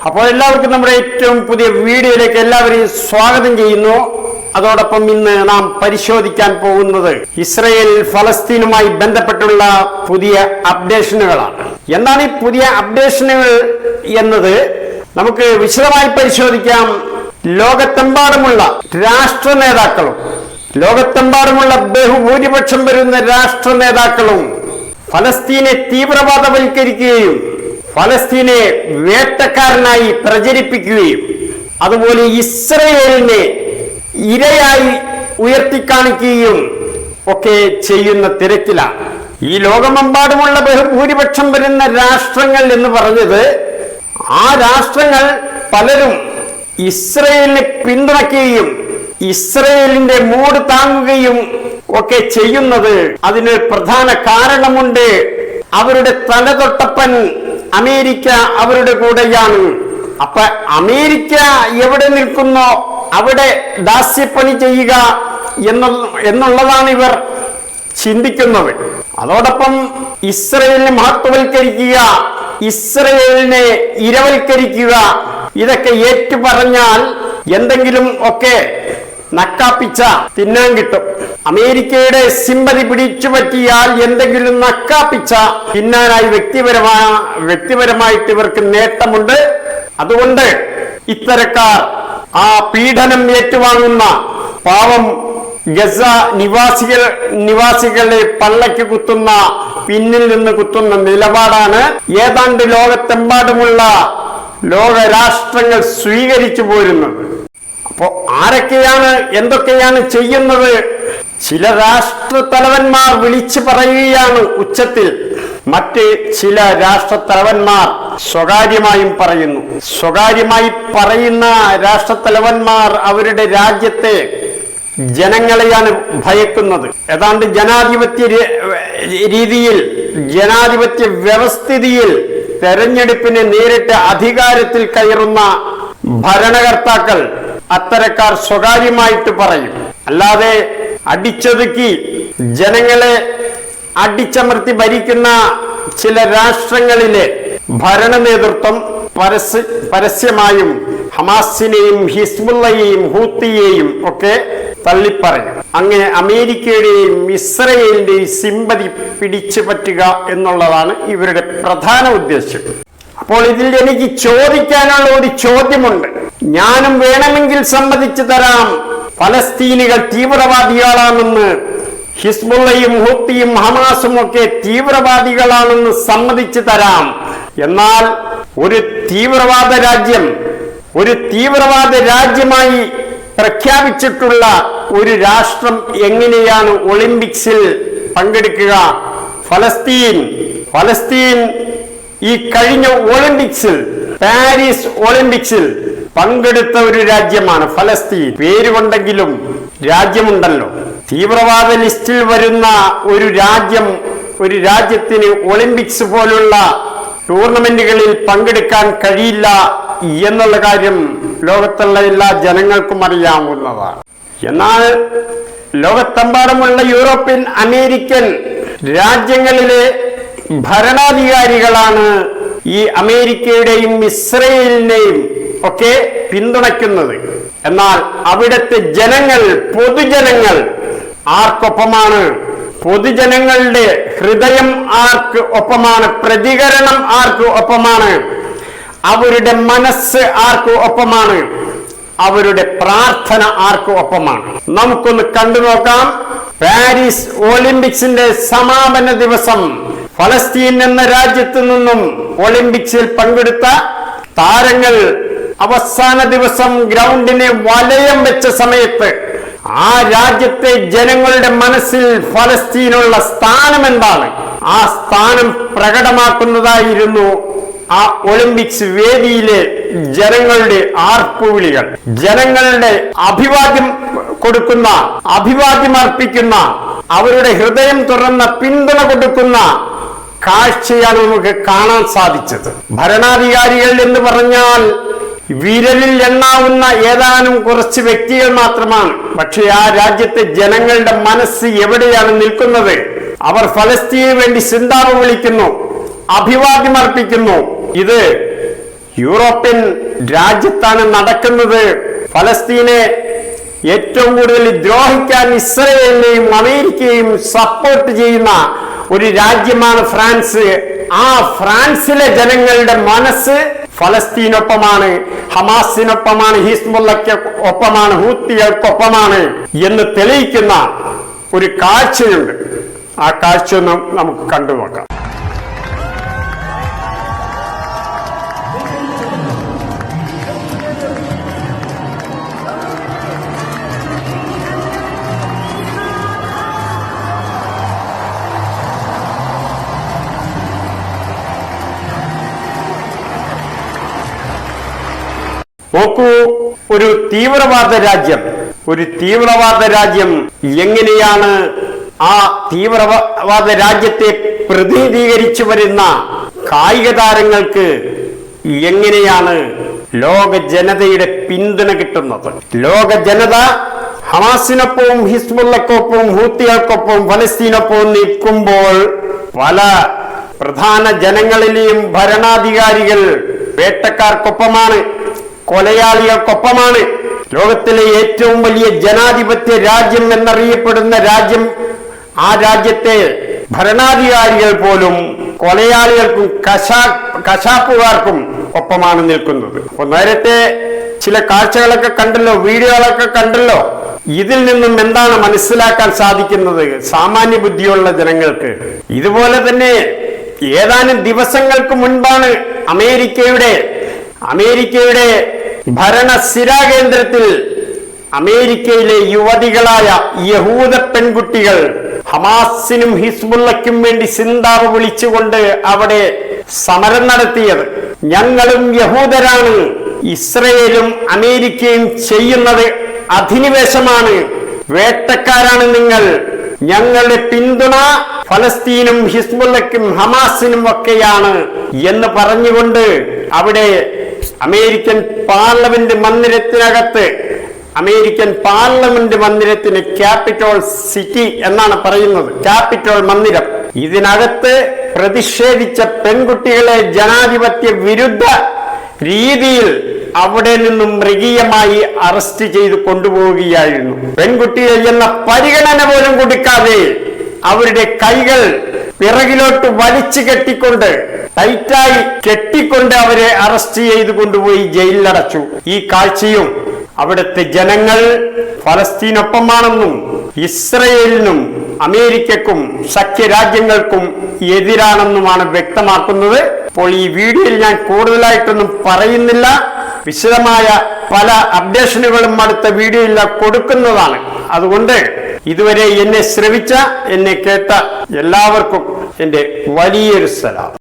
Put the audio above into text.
അപ്പോൾ എല്ലാവർക്കും നമ്മുടെ ഏറ്റവും പുതിയ വീഡിയോയിലേക്ക് എല്ലാവരെയും സ്വാഗതം ചെയ്യുന്നു. അതോടൊപ്പം ഇന്ന് നാം പരിശോധിക്കാൻ പോകുന്നത് ഇസ്രയേൽ ഫലസ്തീനുമായി ബന്ധപ്പെട്ടുള്ള പുതിയ അപ്ഡേഷനുകളാണ്. എന്താണ് ഈ പുതിയ അപ്ഡേഷനുകൾ എന്നത് നമുക്ക് വിശദമായി പരിശോധിക്കാം. ലോകത്തെമ്പാടുമുള്ള രാഷ്ട്ര നേതാക്കളും ലോകത്തെമ്പാടുമുള്ള ബഹുഭൂരിപക്ഷം വരുന്ന രാഷ്ട്ര നേതാക്കളും ഫലസ്തീനെ തീവ്രവാദവൽക്കരിക്കുകയും ഫലസ്തീനെ വേട്ടക്കാരനായി പ്രചരിപ്പിക്കുകയും അതുപോലെ ഇസ്രയേലിനെ ഇരയായി ഉയർത്തിക്കാണിക്കുകയും ഒക്കെ ചെയ്യുന്ന തിരക്കിലാണ്. ഈ ലോകമെമ്പാടുമുള്ള ബഹുഭൂരിപക്ഷം വരുന്ന രാഷ്ട്രങ്ങൾ എന്ന് പറഞ്ഞത്, ആ രാഷ്ട്രങ്ങൾ പലരും ഇസ്രയേലിനെ പിന്തുണയ്ക്കുകയും ഇസ്രയേലിന്റെ മൂട് താങ്ങുകയും ഒക്കെ ചെയ്യുന്നത് അതിന് പ്രധാന കാരണമുണ്ട്. അവരുടെ തലതൊട്ടപ്പൻ അമേരിക്ക അവരുടെ കൂടെയാണ്. അപ്പൊ അമേരിക്ക എവിടെ നിൽക്കുന്നോ അവിടെ ദാസ്യപ്പണി ചെയ്യുക എന്നുള്ളതാണ് ഇവർ ചിന്തിക്കുന്നത്. അതോടൊപ്പം ഇസ്രയേലിനെ മഹത്വവൽക്കരിക്കുക, ഇസ്രയേലിനെ ഇരവൽക്കരിക്കുക, ഇതൊക്കെ ഏറ്റുപറഞ്ഞാൽ എന്തെങ്കിലും ഒക്കെ നക്കാപ്പിച്ച തിന്നാൻ കിട്ടും. അമേരിക്കയുടെ സിമ്പതി പിടിച്ചു പറ്റിയാൽ എന്തെങ്കിലും നക്കാപ്പിച്ച തിന്നാനായി വ്യക്തിപരമായിട്ട് ഇവർക്ക് നേട്ടമുണ്ട്. അതുകൊണ്ട് ഇത്തരക്കാർ ആ പീഡനം ഏറ്റുവാങ്ങുന്ന പാവം ഗസ നിവാസികളെ പള്ളയ്ക്ക് കുത്തുന്ന, പിന്നിൽ നിന്ന് കുത്തുന്ന നിലപാടാണ് ഏതാണ്ട് ലോകത്തെമ്പാടുമുള്ള ലോകരാഷ്ട്രങ്ങൾ സ്വീകരിച്ചു പോരുന്നത്. അപ്പോ ആരൊക്കെയാണ് എന്തൊക്കെയാണ് ചെയ്യുന്നത്? ചില രാഷ്ട്രത്തലവന്മാർ വിളിച്ചു പറയുകയാണ് ഉച്ചത്തിൽ, മറ്റ് ചില രാഷ്ട്രത്തലവന്മാർ സ്വകാര്യമായും പറയുന്നു. സ്വകാര്യമായി പറയുന്ന രാഷ്ട്രത്തലവന്മാർ അവരുടെ രാജ്യത്തെ ജനങ്ങളെയാണ് ഭയക്കുന്നത്. ഏതാണ്ട് ജനാധിപത്യ രീതിയിൽ, ജനാധിപത്യ വ്യവസ്ഥിതിയിൽ തെരഞ്ഞെടുപ്പിനെ നേരിട്ട് അധികാരത്തിൽ കയറുന്ന ഭരണകർത്താക്കൾ അത്തരക്കാർ സ്വകാര്യമായിട്ട് പറയും. അല്ലാതെ അടിച്ചൊതുക്കി ജനങ്ങളെ അടിച്ചമർത്തി ഭരിക്കുന്ന ചില രാഷ്ട്രങ്ങളിലെ ഭരണ നേതൃത്വം പരസ്യമായും ഹമാസിനെയും ഹിസ്ബുള്ളയെയും ഹൂത്തിയെയും ഒക്കെ തള്ളിപ്പറയും. അങ്ങനെ അമേരിക്കയുടെയും ഇസ്രയേലിന്റെയും സിമ്പതി പിടിച്ചു പറ്റുക എന്നുള്ളതാണ് ഇവരുടെ പ്രധാന ഉദ്ദേശം. അപ്പോൾ ഇതിൽ എനിക്ക് ചോദിക്കാനുള്ള ഒരു ചോദ്യമുണ്ട്. ഞാനും വേണമെങ്കിൽ സമ്മതിച്ചു തരാം ഫലസ്തീനികൾ തീവ്രവാദികളാണെന്ന്, ഹിസ്ബുള്ളയും ഹൂത്തിയും ഹമാസും ഒക്കെ തീവ്രവാദികളാണെന്ന് സമ്മതിച്ചു തരാം. എന്നാൽ ഒരു തീവ്രവാദ രാജ്യമായി പ്രഖ്യാപിച്ചിട്ടുള്ള ഒരു രാഷ്ട്രം എങ്ങനെയാണ് ഒളിമ്പിക്സിൽ പങ്കെടുക്കുക? ഫലസ്തീൻ ഈ കഴിഞ്ഞ ഒളിമ്പിക്സിൽ, പാരീസ് ഒളിമ്പിക്സിൽ പങ്കെടുത്ത ഒരു രാജ്യമാണ് ഫലസ്തീൻ. പേരുകൊണ്ടെങ്കിലും രാജ്യമുണ്ടല്ലോ. തീവ്രവാദ ലിസ്റ്റിൽ വരുന്ന ഒരു രാജ്യത്തിന് ഒളിമ്പിക്സ് പോലുള്ള ടൂർണമെന്റുകളിൽ പങ്കെടുക്കാൻ കഴിയില്ല എന്നുള്ള കാര്യം ലോകത്തുള്ള എല്ലാ ജനങ്ങൾക്കും അറിയാവുന്നതാണ്. എന്നാൽ ലോകത്തെമ്പാടുമുള്ള യൂറോപ്യൻ, അമേരിക്കൻ രാജ്യങ്ങളിലെ ഭരണാധികാരികളാണ് ഈ അമേരിക്കയുടെയും ഇസ്രയേലിനെയും ഒക്കെ പിന്തുണയ്ക്കുന്നത്. എന്നാൽ അവിടുത്തെ പൊതുജനങ്ങൾ ആർക്കൊപ്പമാണ്? പൊതുജനങ്ങളുടെ ഹൃദയം ആർക്ക് ഒപ്പമാണ്? പ്രതികരണം ആർക്ക് ഒപ്പമാണ്? അവരുടെ മനസ്സ് ആർക്ക് ഒപ്പമാണ്? അവരുടെ പ്രാർത്ഥന ആർക്ക് ഒപ്പമാണ്? നമുക്കൊന്ന് കണ്ടു നോക്കാം. പാരീസ് ഒളിമ്പിക്സിന്റെ സമാപന ദിവസം ഫലസ്തീൻ എന്ന രാജ്യത്തു നിന്നും ഒളിമ്പിക്സിൽ പങ്കെടുത്ത താരങ്ങൾ അവസാന ദിവസം ഗ്രൗണ്ടിനെ വലയം വെച്ച സമയത്ത് ആ രാജ്യത്തെ ജനങ്ങളുടെ മനസ്സിൽ ഫലസ്തീനുള്ള സ്ഥാനം എന്താണ്? ആ സ്ഥാനം പ്രകടമാക്കുന്നതായിരുന്നു ആ ഒളിമ്പിക്സ് വേദിയിലെ ജനങ്ങളുടെ ആർപ്പുവിളികൾ. ജനങ്ങളുടെ അഭിവാദ്യമർപ്പിക്കുന്ന, അവരുടെ ഹൃദയം തുറന്ന പിന്തുണ കൊടുക്കുന്ന കാഴ്ചയാണ് നമുക്ക് കാണാൻ സാധിച്ചത്. ഭരണാധികാരികൾ എന്ന് പറഞ്ഞാൽ വിരലിൽ എണ്ണാവുന്ന ഏതാനും കുറച്ച് വ്യക്തികൾ മാത്രമാണ്. പക്ഷെ ആ രാജ്യത്തെ ജനങ്ങളുടെ മനസ്സ് എവിടെയാണ് നിൽക്കുന്നത്? അവർ ഫലസ്തീനു വേണ്ടി സിന്താപം വിളിക്കുന്നു, അഭിവാദ്യമർപ്പിക്കുന്നു. ഇത് യൂറോപ്യൻ രാജ്യത്താണ് നടക്കുന്നത്. ഫലസ്തീനെ ഏറ്റവും കൂടുതൽ ദ്രോഹിക്കാൻ ഇസ്രയേലിനെയും അമേരിക്കയും സപ്പോർട്ട് ചെയ്യുന്ന ഒരു രാജ്യമാണ് ഫ്രാൻസ്. ആ ഫ്രാൻസിലെ ജനങ്ങളുടെ മനസ്സ് ഫലസ്തീനൊപ്പമാണ്, ഹമാസിനൊപ്പമാണ്, ഹിസ്ബുള്ളയ്ക്ക് ഒപ്പമാണ്, ഹൂത്തികൾക്കൊപ്പമാണ് എന്ന് തെളിയിക്കുന്ന ഒരു കാഴ്ചയുണ്ട്. ആ കാഴ്ച നമുക്ക് കണ്ടു നോക്കാം. നോക്കൂ, ഒരു തീവ്രവാദ രാജ്യം എങ്ങനെയാണ് ആ തീവ്രവാദ രാജ്യത്തെ പ്രതിനിധീകരിച്ചു വരുന്ന കായിക താരങ്ങൾക്ക് എങ്ങനെയാണ് ലോക ജനതയുടെ പിന്തുണ കിട്ടുന്നത്? ലോക ജനത ഹമാസിനൊപ്പവും ഹിസ്ബുള്ളക്കൊപ്പവും ഹൂത്തികൾക്കൊപ്പവും ഫലസ്തീനൊപ്പവും നിൽക്കുമ്പോൾ പല പ്രധാന ജനങ്ങളിലെയും ഭരണാധികാരികൾ വേട്ടക്കാർക്കൊപ്പമാണ്, കൊലയാളികൾക്കൊപ്പമാണ്. ലോകത്തിലെ ഏറ്റവും വലിയ ജനാധിപത്യ രാജ്യം എന്നറിയപ്പെടുന്ന രാജ്യം, ആ രാജ്യത്തെ ഭരണാധികാരികൾ പോലും കൊലയാളികൾക്കും കശാപ്പുകാർക്കും ഒപ്പമാണ് നിൽക്കുന്നത്. അപ്പൊ നേരത്തെ ചില കാഴ്ചകളൊക്കെ കണ്ടല്ലോ, വീഡിയോകളൊക്കെ കണ്ടല്ലോ. ഇതിൽ നിന്നും എന്താണ് മനസ്സിലാക്കാൻ സാധിക്കുന്നത്? സാമാന്യ ബുദ്ധിയുള്ള ജനങ്ങൾക്ക് ഇതുപോലെ തന്നെ ഏതാനും ദിവസങ്ങൾക്ക് മുൻപാണ് അമേരിക്കയുടെ ഭരണ സ്ഥിരാകേന്ദ്രത്തിൽ അമേരിക്കയിലെ യുവതികളായ യഹൂദ പെൺകുട്ടികൾ ഹമാസിനും ഹിസ്ബുള്ളയ്ക്കും വേണ്ടി സിന്താവ് വിളിച്ചുകൊണ്ട് അവിടെ സമരം നടത്തിയത്. ഞങ്ങളും യഹൂദരാണ്, ഇസ്രയേലും അമേരിക്കയും ചെയ്യുന്നത് അധിനിവേശമാണ്, വേട്ടക്കാരാണ് നിങ്ങൾ, ഞങ്ങളുടെ പിന്തുണ ഫലസ്തീനും ഹിസ്ബുള്ളയ്ക്കും ഹമാസിനും ഒക്കെയാണ് എന്ന് പറഞ്ഞുകൊണ്ട് അവിടെ അമേരിക്കൻ പാർലമെന്റ് മന്ദിരത്തിന് ക്യാപിറ്റോൾ സിറ്റി എന്നാണ് പറയുന്നത്, ക്യാപിറ്റോൾ മന്ദിരം. ഇതിനകത്ത് പ്രതിഷേധിച്ച പെൺകുട്ടികളെ ജനാധിപത്യ വിരുദ്ധ രീതിയിൽ അവിടെ നിന്നും മൃഗീയമായി അറസ്റ്റ് ചെയ്ത് കൊണ്ടുപോവുകയായിരുന്നു. പെൺകുട്ടികൾ എന്ന പരിഗണന പോലും കൊടുക്കാതെ അവരുടെ കൈകൾ പിറകിലോട്ട് വലിച്ചു കെട്ടിക്കൊണ്ട്, ടൈറ്റായി കെട്ടിക്കൊണ്ട് അവരെ അറസ്റ്റ് ചെയ്ത് കൊണ്ടുപോയി ജയിലിലടച്ചു. ഈ കാഴ്ചയും അവിടുത്തെ ജനങ്ങൾ ഫലസ്തീനൊപ്പമാണെന്നും ഇസ്രയേലിനും അമേരിക്കക്കും സഖ്യരാജ്യങ്ങൾക്കും എതിരാണെന്നുമാണ് വ്യക്തമാക്കുന്നത്. അപ്പോൾ ഈ വീഡിയോയിൽ ഞാൻ കൂടുതലായിട്ടൊന്നും പറയുന്നില്ല, വിശദമായ പല അപ്ഡേഷനുകളും അടുത്ത വീഡിയോയിൽ കൊടുക്കുന്നതാണ്. അതുകൊണ്ട് ഇതുവരെ എന്നെ ശ്രവിച്ച, എന്നെ കേട്ട എല്ലാവർക്കും എൻ്റെ വലിയൊരു സലാം.